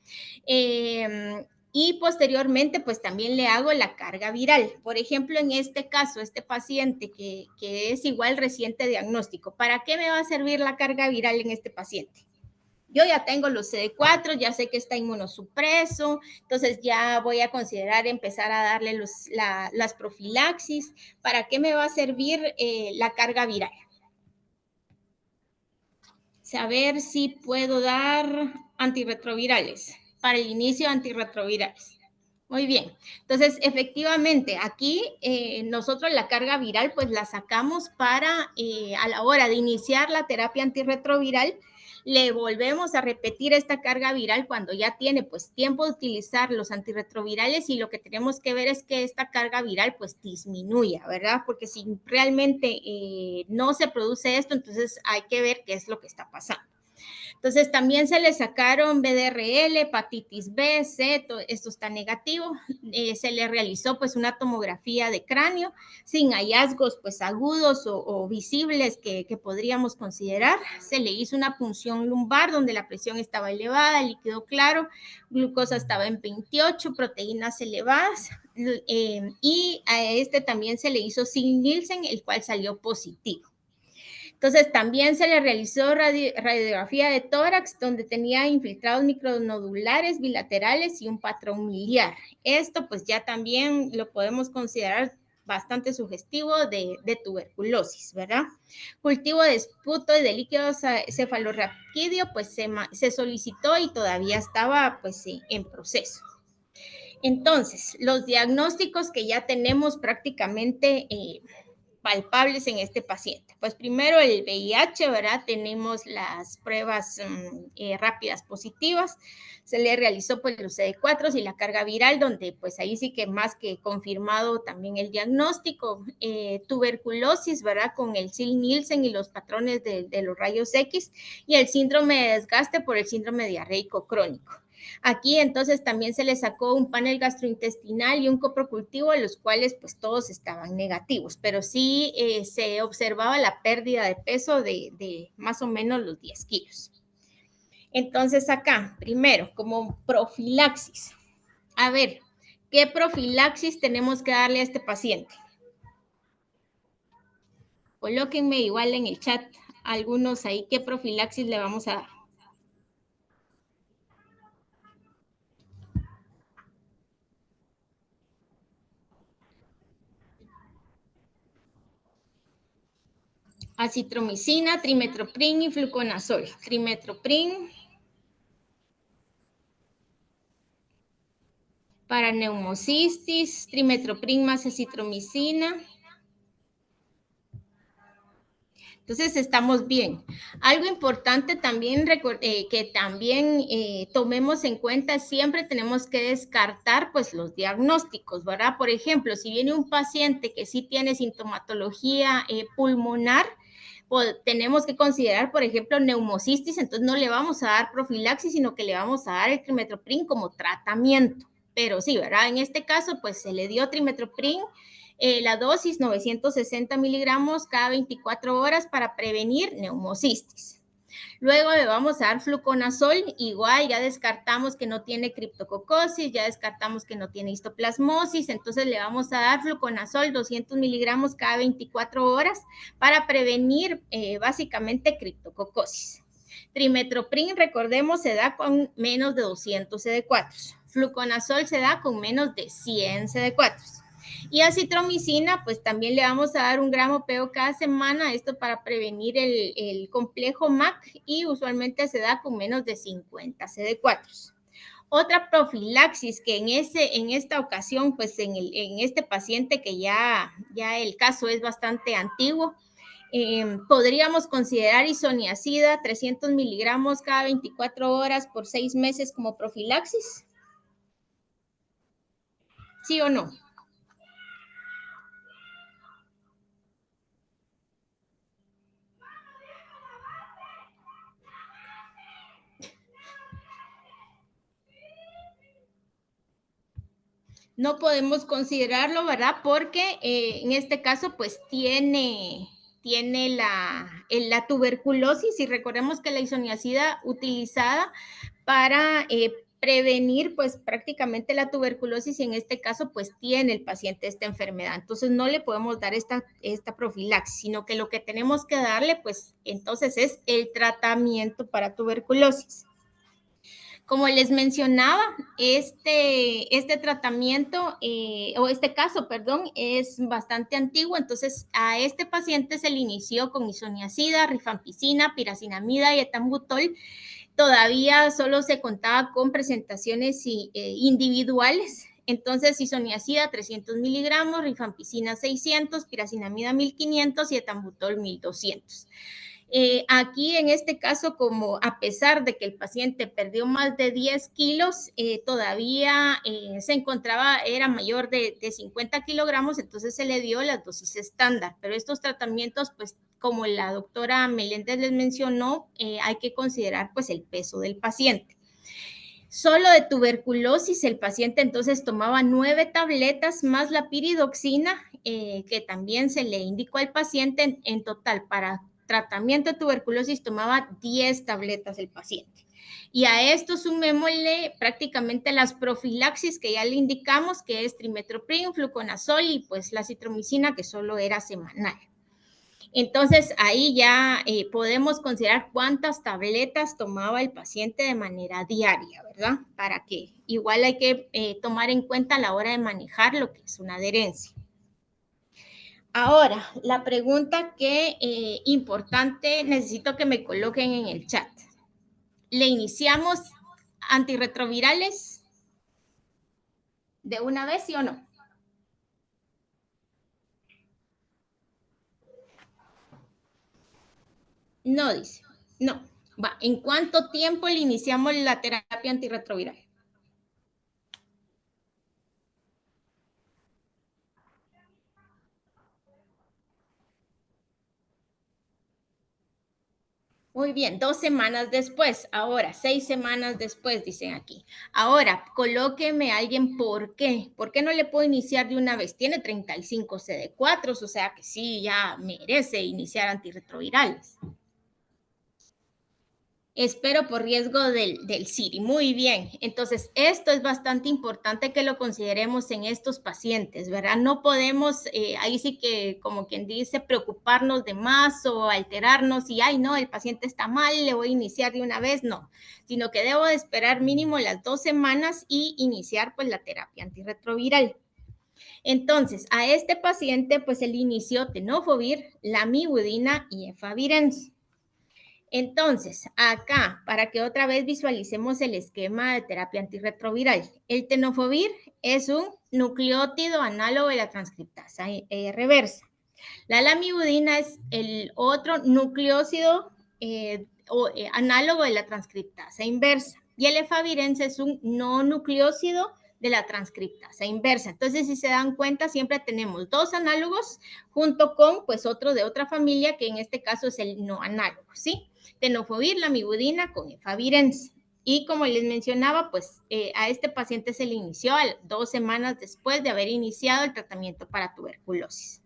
Y posteriormente, pues también le hago la carga viral. Por ejemplo, en este caso, este paciente que es igual reciente diagnóstico, ¿para qué me va a servir la carga viral en este paciente? Yo ya tengo los CD4, ya sé que está inmunosupreso, entonces ya voy a considerar empezar a darle las profilaxis. ¿Para qué me va a servir la carga viral? Saber si puedo dar antirretrovirales, para el inicio antirretrovirales. Muy bien, entonces efectivamente aquí nosotros la carga viral pues la sacamos para a la hora de iniciar la terapia antirretroviral, le volvemos a repetir esta carga viral cuando ya tiene pues tiempo de utilizar los antirretrovirales y lo que tenemos que ver es que esta carga viral pues disminuya, ¿verdad? Porque si realmente no se produce esto, entonces hay que ver qué es lo que está pasando. Entonces también se le sacaron BDRL, hepatitis B, C, esto está negativo. Se le realizó pues una tomografía de cráneo sin hallazgos pues agudos o visibles que podríamos considerar. Se le hizo una punción lumbar donde la presión estaba elevada, el líquido claro, glucosa estaba en 28, proteínas elevadas. Y a este también se le hizo Sig-Nielsen, el cual salió positivo. Entonces, también se le realizó radiografía de tórax, donde tenía infiltrados micronodulares bilaterales y un patrón miliar. Esto, pues, ya también lo podemos considerar bastante sugestivo de tuberculosis, ¿verdad? Cultivo de esputo y de líquido cefalorraquídeo, pues, se solicitó y todavía estaba, pues, en proceso. Entonces, los diagnósticos que ya tenemos prácticamente palpables en este paciente. Pues primero el VIH, ¿verdad? Tenemos las pruebas rápidas positivas, se le realizó pues los CD4 y la carga viral, donde pues ahí sí que más que confirmado también el diagnóstico, tuberculosis, ¿verdad? Con el Sig-Nielsen y los patrones de los rayos X y el síndrome de desgaste por el síndrome diarreico crónico. Aquí entonces también se le sacó un panel gastrointestinal y un coprocultivo, de los cuales pues todos estaban negativos, pero sí se observaba la pérdida de peso de más o menos los 10 kilos. Entonces acá, primero, como profilaxis. A ver, ¿qué profilaxis tenemos que darle a este paciente? Colóquenme igual en el chat algunos ahí, ¿qué profilaxis le vamos a dar? Acitromicina, trimetoprim y fluconazol. Trimetoprim para neumocistis, trimetoprim más acitromicina. Entonces estamos bien. Algo importante también que también tomemos en cuenta, siempre tenemos que descartar pues los diagnósticos, ¿verdad? Por ejemplo, si viene un paciente que sí tiene sintomatología pulmonar, pues, tenemos que considerar, por ejemplo, neumocistis, entonces no le vamos a dar profilaxis, sino que le vamos a dar el trimetoprim como tratamiento. Pero sí, ¿verdad? En este caso, pues se le dio trimetoprim, la dosis 960 miligramos cada 24 horas para prevenir neumocistis. Luego le vamos a dar fluconazol, igual ya descartamos que no tiene criptococosis, ya descartamos que no tiene histoplasmosis, entonces le vamos a dar fluconazol 200 miligramos cada 24 horas para prevenir básicamente criptococosis. Trimetoprim, recordemos, se da con menos de 200 CD4. Fluconazol se da con menos de 100 CD4. Y acitromicina, pues también le vamos a dar 1 gramo PO cada semana, esto para prevenir el complejo MAC y usualmente se da con menos de 50 CD4. Otra profilaxis que en esta ocasión, pues en este paciente que ya el caso es bastante antiguo, podríamos considerar isoniazida 300 miligramos cada 24 horas por 6 meses como profilaxis. ¿Sí o no? no podemos considerarlo, ¿verdad? Porque en este caso, pues tiene la tuberculosis, y recordemos que la isoniazida utilizada para prevenir pues prácticamente la tuberculosis, y en este caso pues tiene el paciente esta enfermedad. Entonces no le podemos dar esta profilaxis, sino que lo que tenemos que darle pues entonces es el tratamiento para tuberculosis. Como les mencionaba, este tratamiento o este caso, perdón, es bastante antiguo. Entonces a este paciente se le inició con isoniazida, rifampicina, piracinamida y etambutol. Todavía solo se contaba con presentaciones individuales. Entonces, isoniazida 300 miligramos, rifampicina 600, piracinamida 1500 y etambutol 1200. Aquí en este caso, como a pesar de que el paciente perdió más de 10 kilos, todavía se encontraba, era mayor de 50 kilogramos, entonces se le dio la dosis estándar. Pero estos tratamientos, pues como la doctora Meléndez les mencionó, hay que considerar pues el peso del paciente. Solo de tuberculosis, el paciente entonces tomaba 9 tabletas más la piridoxina, que también se le indicó al paciente. En total, para tratamiento de tuberculosis tomaba 10 tabletas el paciente. Y a esto sumémosle prácticamente las profilaxis que ya le indicamos, que es trimethoprim, fluconazol y pues la citromicina, que solo era semanal. Entonces, ahí ya podemos considerar cuántas tabletas tomaba el paciente de manera diaria, ¿verdad? Para que igual hay que tomar en cuenta a la hora de manejar lo que es una adherencia. Ahora, la pregunta que importante, necesito que me coloquen en el chat. ¿Le iniciamos antirretrovirales de una vez, sí o no? No, dice. No. Va. ¿En cuánto tiempo le iniciamos la terapia antirretroviral? Muy bien, 2 semanas después. Ahora, 6 semanas después, dicen aquí. Ahora, colóqueme a alguien por qué. ¿Por qué no le puedo iniciar de una vez? Tiene 35 CD4, o sea que sí, ya merece iniciar antirretrovirales. Espero por riesgo del CIRI. Muy bien. Entonces, esto es bastante importante que lo consideremos en estos pacientes, ¿verdad? No podemos, ahí sí que, como quien dice, preocuparnos de más o alterarnos y, ay, no, el paciente está mal, le voy a iniciar de una vez. No, sino que debo de esperar mínimo las 2 semanas y iniciar, pues, la terapia antirretroviral. Entonces, a este paciente, pues, se le inició tenofovir, lamivudina y efavirenz. Entonces, acá, para que otra vez visualicemos el esquema de terapia antirretroviral, el tenofovir es un nucleótido análogo de la transcriptasa reversa. La lamivudina es el otro nucleócido análogo de la transcriptasa inversa. Y el efavirenz es un no nucleócido de la transcriptasa inversa. Entonces, si se dan cuenta, siempre tenemos 2 análogos junto con, pues, otro de otra familia, que en este caso es el no análogo, ¿sí? Tenofovir, lamivudina con efavirenz. Y como les mencionaba, pues a este paciente se le inició 2 semanas después de haber iniciado el tratamiento para tuberculosis.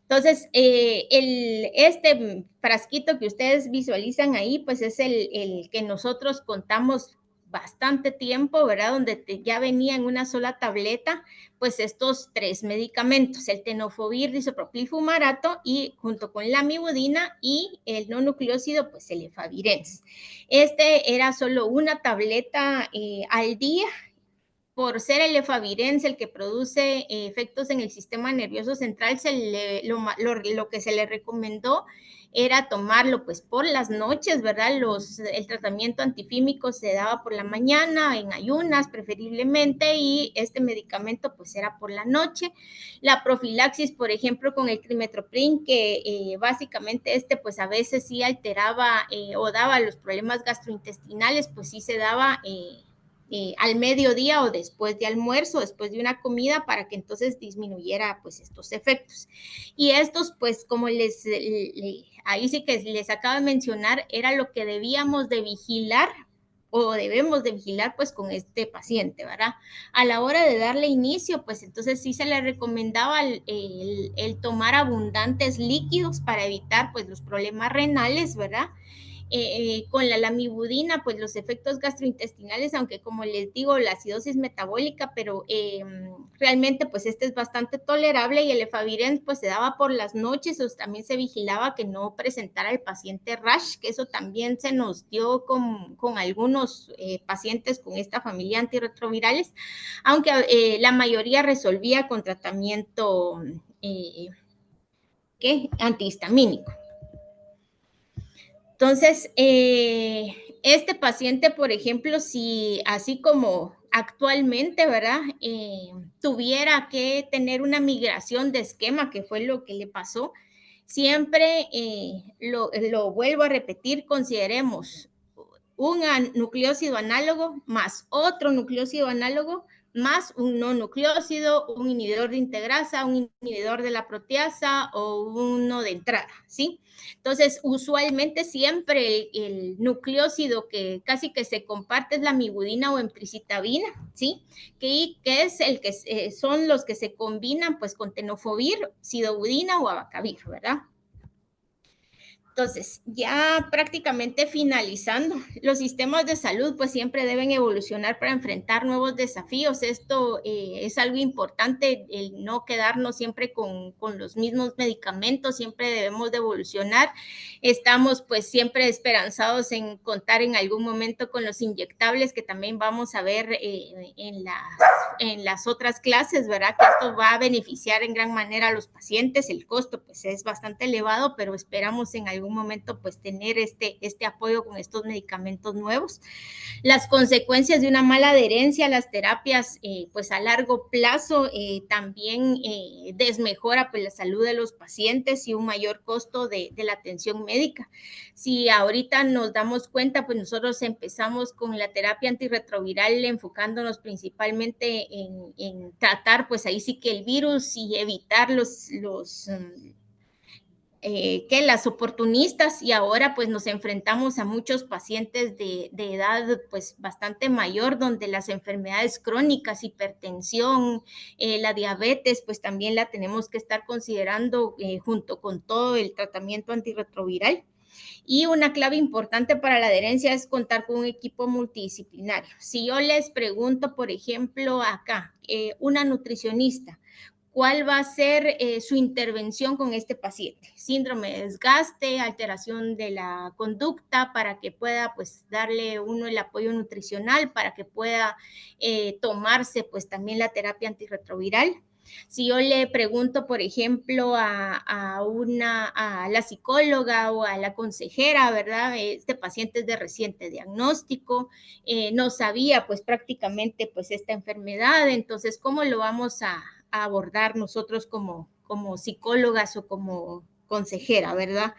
Entonces, este frasquito que ustedes visualizan ahí, pues es el que nosotros contamos bastante tiempo, ¿verdad? Donde ya venía en una sola tableta, pues estos 3 medicamentos, el tenofovir, disopropil fumarato, y junto con la lamivudina y el no nucleócido, pues el efavirenz. Este era solo una tableta al día. Por ser el efavirenz el que produce efectos en el sistema nervioso central, lo que se le recomendó era tomarlo pues por las noches, ¿verdad? El tratamiento antifímico se daba por la mañana, en ayunas preferiblemente, y este medicamento pues era por la noche. La profilaxis, por ejemplo, con el trimethoprim, que básicamente pues a veces sí alteraba o daba los problemas gastrointestinales, pues sí se daba al mediodía o después de almuerzo, después de una comida, para que entonces disminuyera pues estos efectos. Y estos pues como ahí sí que les acabo de mencionar, era lo que debíamos de vigilar o debemos de vigilar pues con este paciente, ¿verdad? A la hora de darle inicio, pues entonces sí se le recomendaba el tomar abundantes líquidos para evitar pues los problemas renales, ¿verdad? Con la lamivudina, pues los efectos gastrointestinales, aunque como les digo, la acidosis metabólica, pero realmente pues este es bastante tolerable, y el efavirenz pues se daba por las noches, o también se vigilaba que no presentara el paciente rash, que eso también se nos dio con algunos pacientes con esta familia antirretrovirales, aunque la mayoría resolvía con tratamiento antihistamínico. Entonces, este paciente, por ejemplo, si así como actualmente, ¿verdad? Tuviera que tener una migración de esquema, que fue lo que le pasó, siempre lo vuelvo a repetir, consideremos un nucleócido análogo más otro nucleócido análogo más un no nucleócido, un inhibidor de integrasa, un inhibidor de la proteasa o uno de entrada, ¿sí? Entonces, usualmente siempre el nucleócido que casi que se comparte es la mibudina o emtricitabina, ¿sí? Que es el que son los que se combinan pues con tenofovir, sidobudina o abacavir, ¿verdad? Entonces, ya prácticamente finalizando, los sistemas de salud pues siempre deben evolucionar para enfrentar nuevos desafíos. Esto es algo importante, el no quedarnos siempre con los mismos medicamentos, siempre debemos de evolucionar. Estamos pues siempre esperanzados en contar en algún momento con los inyectables, que también vamos a ver en las otras clases, ¿verdad? Que esto va a beneficiar en gran manera a los pacientes. El costo pues es bastante elevado, pero esperamos en algún momento pues tener este apoyo con estos medicamentos nuevos. Las consecuencias de una mala adherencia a las terapias pues a largo plazo también desmejora pues la salud de los pacientes y un mayor costo de la atención médica. Si ahorita nos damos cuenta, pues nosotros empezamos con la terapia antirretroviral enfocándonos principalmente en tratar pues ahí sí que el virus y evitar que las oportunistas, y ahora pues nos enfrentamos a muchos pacientes de edad pues bastante mayor, donde las enfermedades crónicas, hipertensión, la diabetes, pues también la tenemos que estar considerando junto con todo el tratamiento antirretroviral. Y una clave importante para la adherencia es contar con un equipo multidisciplinario. Si yo les pregunto, por ejemplo, acá, una nutricionista, ¿cuál va a ser su intervención con este paciente? Síndrome de desgaste, alteración de la conducta, para que pueda pues darle uno el apoyo nutricional, para que pueda tomarse pues también la terapia antirretroviral. Si yo le pregunto, por ejemplo, a la psicóloga o a la consejera, ¿verdad? Este paciente es de reciente diagnóstico, no sabía pues prácticamente pues esta enfermedad, entonces, ¿cómo lo vamos a abordar nosotros como psicólogas o como consejera, ¿verdad?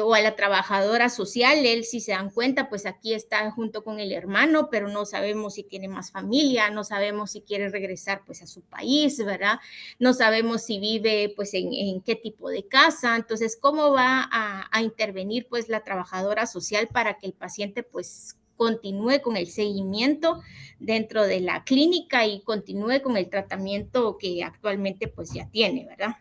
O a la trabajadora social, él, si se dan cuenta, pues aquí está junto con el hermano, pero no sabemos si tiene más familia, no sabemos si quiere regresar pues a su país, ¿verdad? No sabemos si vive pues en qué tipo de casa. Entonces, ¿cómo va a intervenir pues la trabajadora social para que el paciente pues continúe con el seguimiento dentro de la clínica y continúe con el tratamiento que actualmente pues ya tiene, ¿verdad?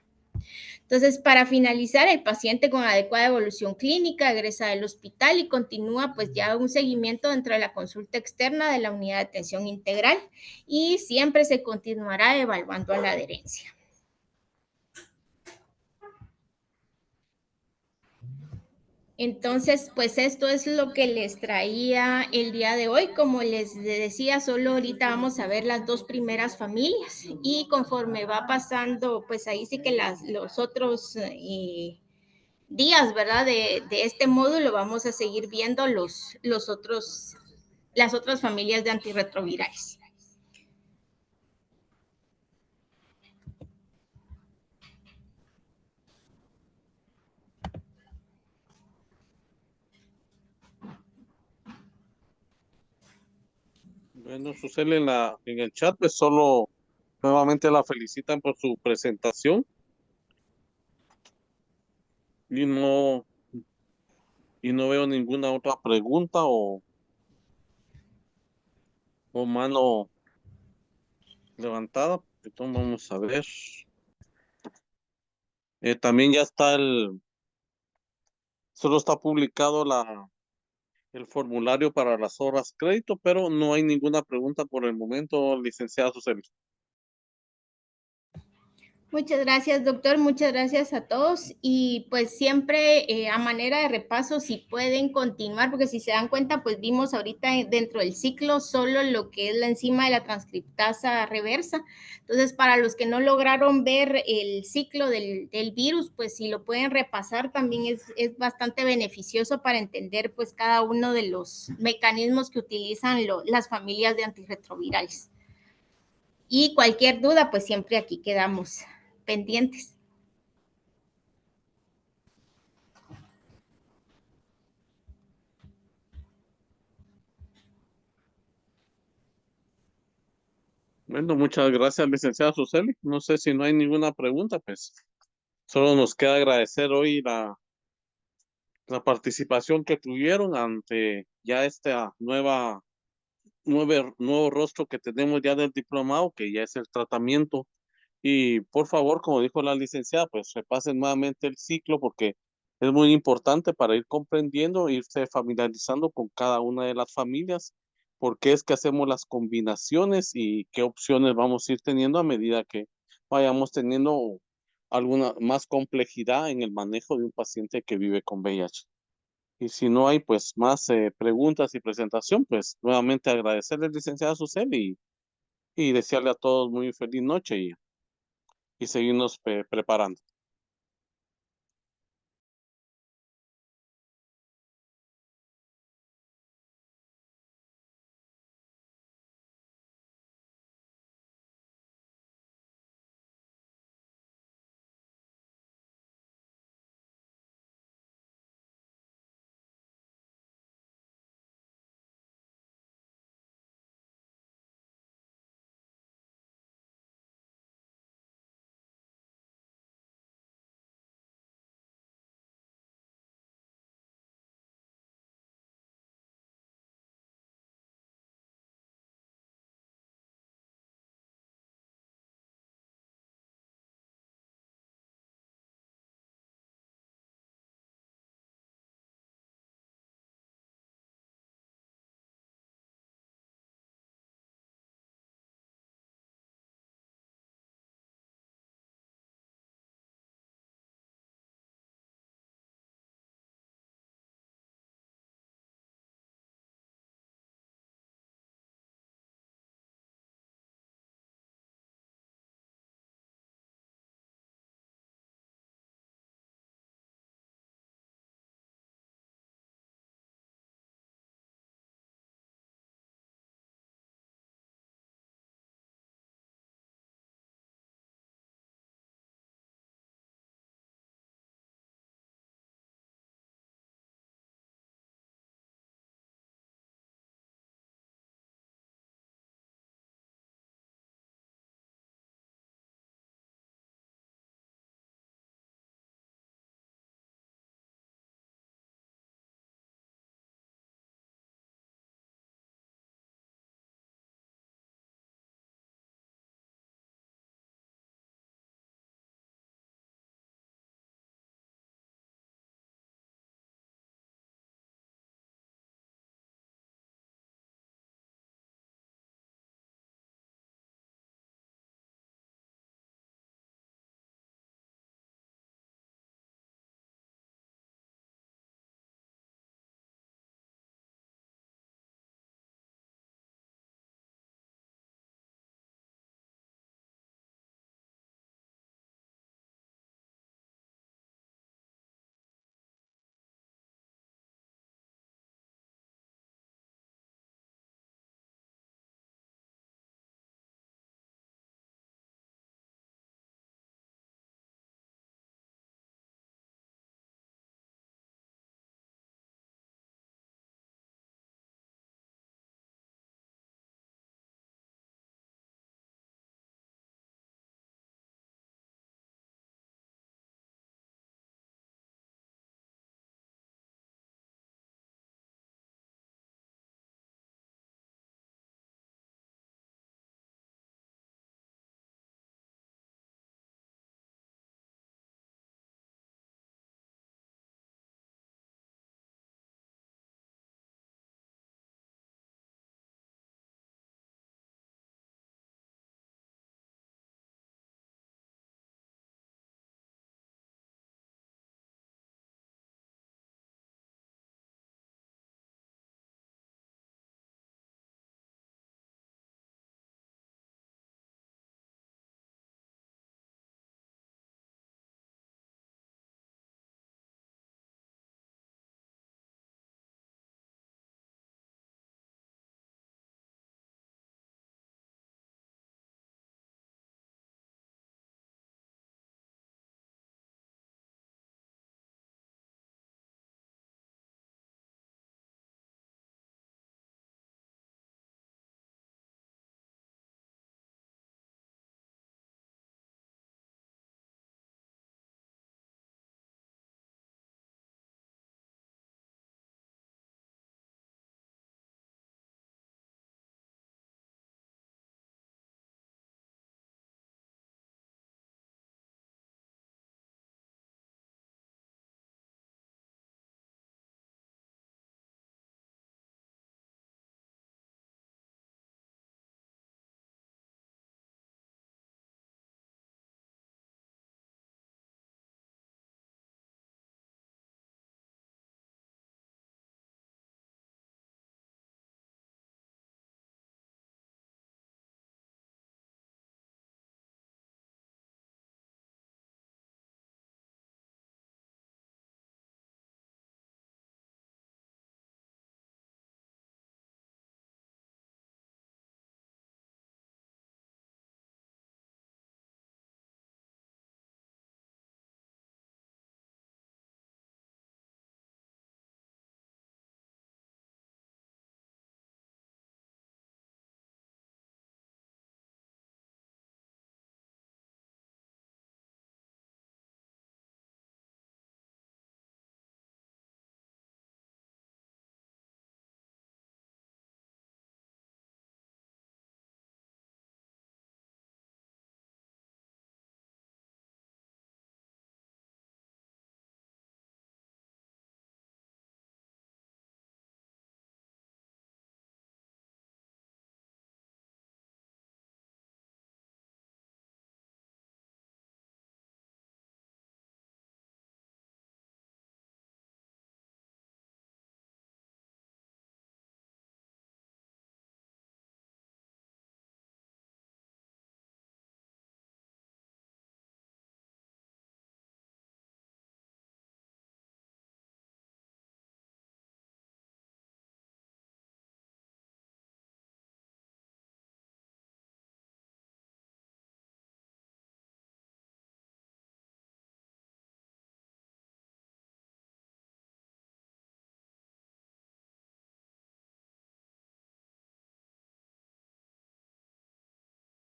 Entonces, para finalizar, el paciente con adecuada evolución clínica egresa del hospital y continúa pues ya un seguimiento dentro de la consulta externa de la unidad de atención integral, y siempre se continuará evaluando a la adherencia. Entonces, pues esto es lo que les traía el día de hoy. Como les decía, solo ahorita vamos a ver las dos primeras familias, y conforme va pasando, pues ahí sí que los otros días, ¿verdad? De este módulo vamos a seguir viendo las otras familias de antirretrovirales. Bueno, Susel, en el chat, pues solo nuevamente la felicitan por su presentación y no veo ninguna otra pregunta o o mano levantada. Entonces vamos a ver. También ya está solo está publicado el formulario para las horas crédito, pero no hay ninguna pregunta por el momento, licenciada Susel. Muchas gracias, doctor. Muchas gracias a todos. Y pues siempre a manera de repaso, si pueden continuar, porque si se dan cuenta, pues vimos ahorita dentro del ciclo solo lo que es la enzima de la transcriptasa reversa. Entonces, para los que no lograron ver el ciclo del virus, pues si lo pueden repasar, también es bastante beneficioso para entender pues cada uno de los mecanismos que utilizan las familias de antirretrovirales. Y cualquier duda, pues siempre aquí quedamos pendientes. Bueno, muchas gracias, licenciada Suseli. No sé si no hay ninguna pregunta, pues solo nos queda agradecer hoy la participación que tuvieron ante ya esta nuevo rostro que tenemos ya del diplomado, que ya es el tratamiento. Y por favor, como dijo la licenciada, pues repasen nuevamente el ciclo porque es muy importante para ir comprendiendo, irse familiarizando con cada una de las familias, por qué es que hacemos las combinaciones y qué opciones vamos a ir teniendo a medida que vayamos teniendo alguna más complejidad en el manejo de un paciente que vive con VIH. Y si no hay pues más preguntas y presentación, pues nuevamente agradecerle, licenciada Susel, y desearle a todos muy feliz noche y seguirnos preparando.